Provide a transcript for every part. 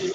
And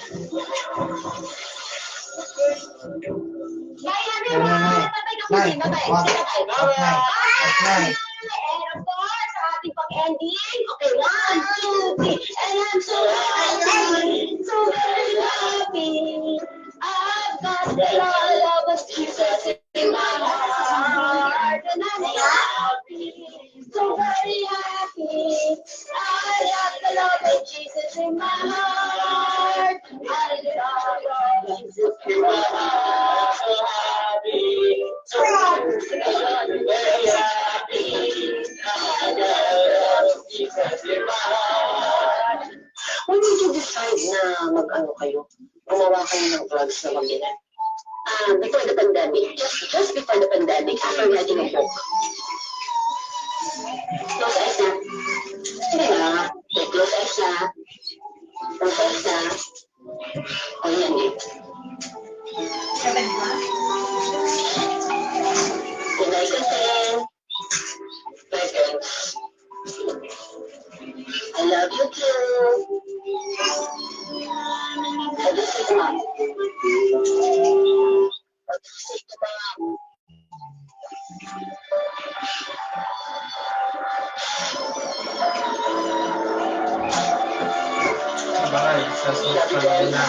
of course, sa ating pag-ending, okay, 1, 2, 3, and I'm so happy, so very happy. I've got the love of Jesus in my heart, and I'm happy, so very happy. I got the love of Jesus in my heart. I love Jesus in my heart. So happy, so very happy. I love Jesus in my heart. When did you decide na mag-ano kayo? Gumawa kayo ng drugs na mag-ina? Before the pandemic. Just before the pandemic, after writing a book. Close eyes na. Sige na. Close eyes na. Close eyes na. O yan eh. 7 ba? Kunay kasi. Seconds. I love you too. I just say to mom. I just say to mom. Sabay, sa social na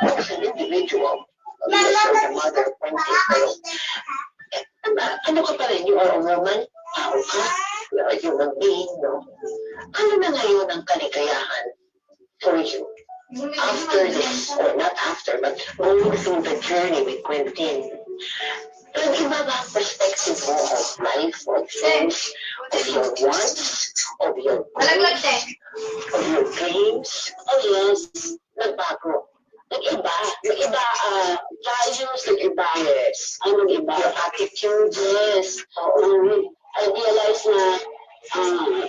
As an individual, your mother, ano ka pa rin? You are a woman? Tao ka? You are a human being, no? Ano na ngayon ang kaligayahan for you? After this, or not after, but going through the journey with Quentin, nag-iba ba ang perspective mo of life, of things, of your wants, of your goals, of your dreams? Oh yes, nagbago. Nag-iba, values, nag-iba, yes. Ano nag-iba? Your attitude, yes. I realize na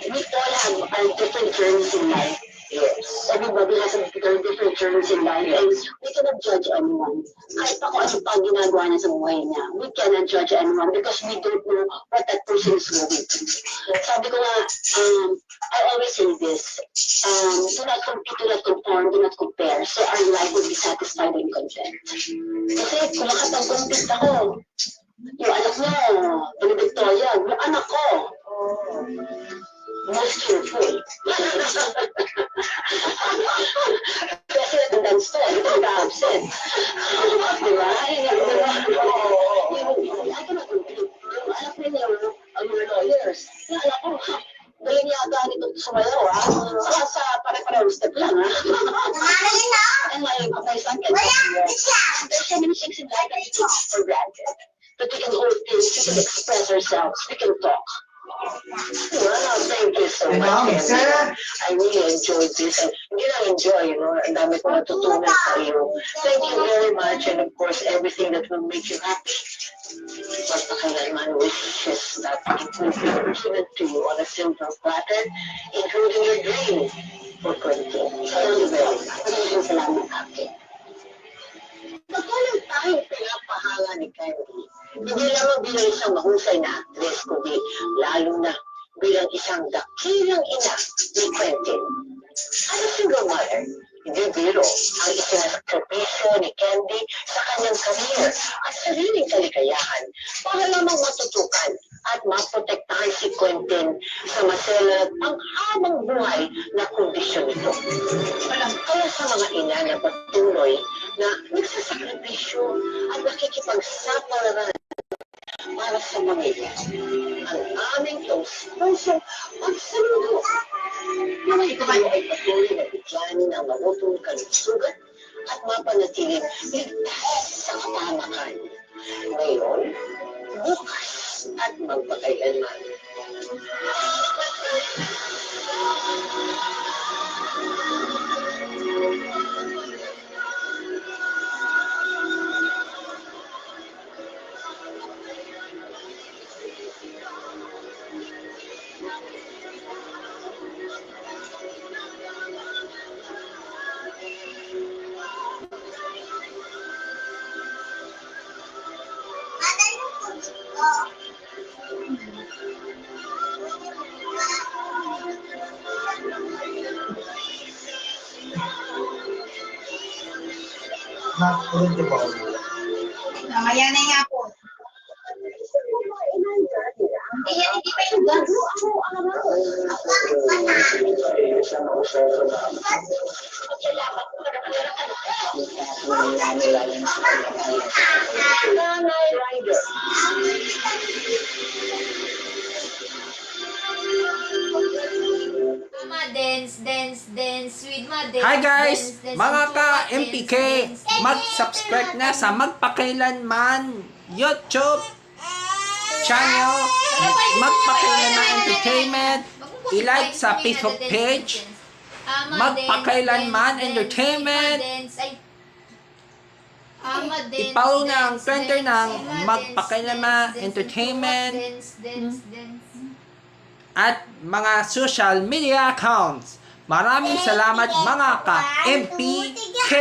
we all have our different journeys in life. Yes. Everybody has a different journeys in life, and we cannot judge anyone. Kahit ako ano pa ang ginagawa niya sa buhay niya, we cannot judge anyone because we don't know what that person is going through. Sabi ko nga, I always say this, do not compete, do not conform, do not compare, so our life will be satisfied and content. Kasi kung makapag-compete ako, yung anak mo, yung Victoria, yung anak ko, most cheerful. Kasi nandang store, hindi ka absent. Diba? I cannot compete. Yung anak nila, ang mga lawyers, yung anak ko, galing yata nito sumayaw, ha? Saka sa pare-pareho step lang, ha? And my son can talk to you. There's so many things in life that we take for granted. That we can hold things, we can express ourselves, we can talk. Well, thank you so much. I really enjoyed this. And hindi lang enjoy, you know, ang dami ko natutunan sa iyo. Thank you very much. And of course, everything that will make you happy. Basta kailanman wishes that it will be given to you on a silver platter, including your dream for Quentin. Thank you very much. Maraming salamat, Ate. Pagkalang tayo pinapahala ni Candy, hindi lamang bilang isang mahusay na actress, kundi lalo na bilang isang dakilang ina ni Quentin. As a single mother, hindi biro ang isinasakripisyo ni Candy sa kanyang career at sariling kaligayahan para lamang matutukan at maprotektahan si Quentin sa masela at panghabang buhay na kondisyon nito. Kaya sa mga ina na patuloy na nagsasakripisyo at nakikipagsapalaran para sa pamilya, ang aming taus-pusong pagsaludo. Naway tayo ay patuloy na bigyanin ang malutong kalusugan at mapanatiling ligtas sa kapamakan. Ngayon, bukas at magpakailanman. Not eligible. Mamaya na nga po. Eh, yan, hindi pa yung gas. Nanay Rider. Dance with my dance. Hi guys! Dance, Mga dance, ka-MPK, dance, dance. mag-subscribe na sa Magpakailanman YouTube channel, Magpakailanman Entertainment, i-like sa Facebook page, Magpakailanman Entertainment, i-follow na ang Twitter ng Magpakailanman Entertainment, at mga social media accounts. Maraming salamat mga ka-MPK!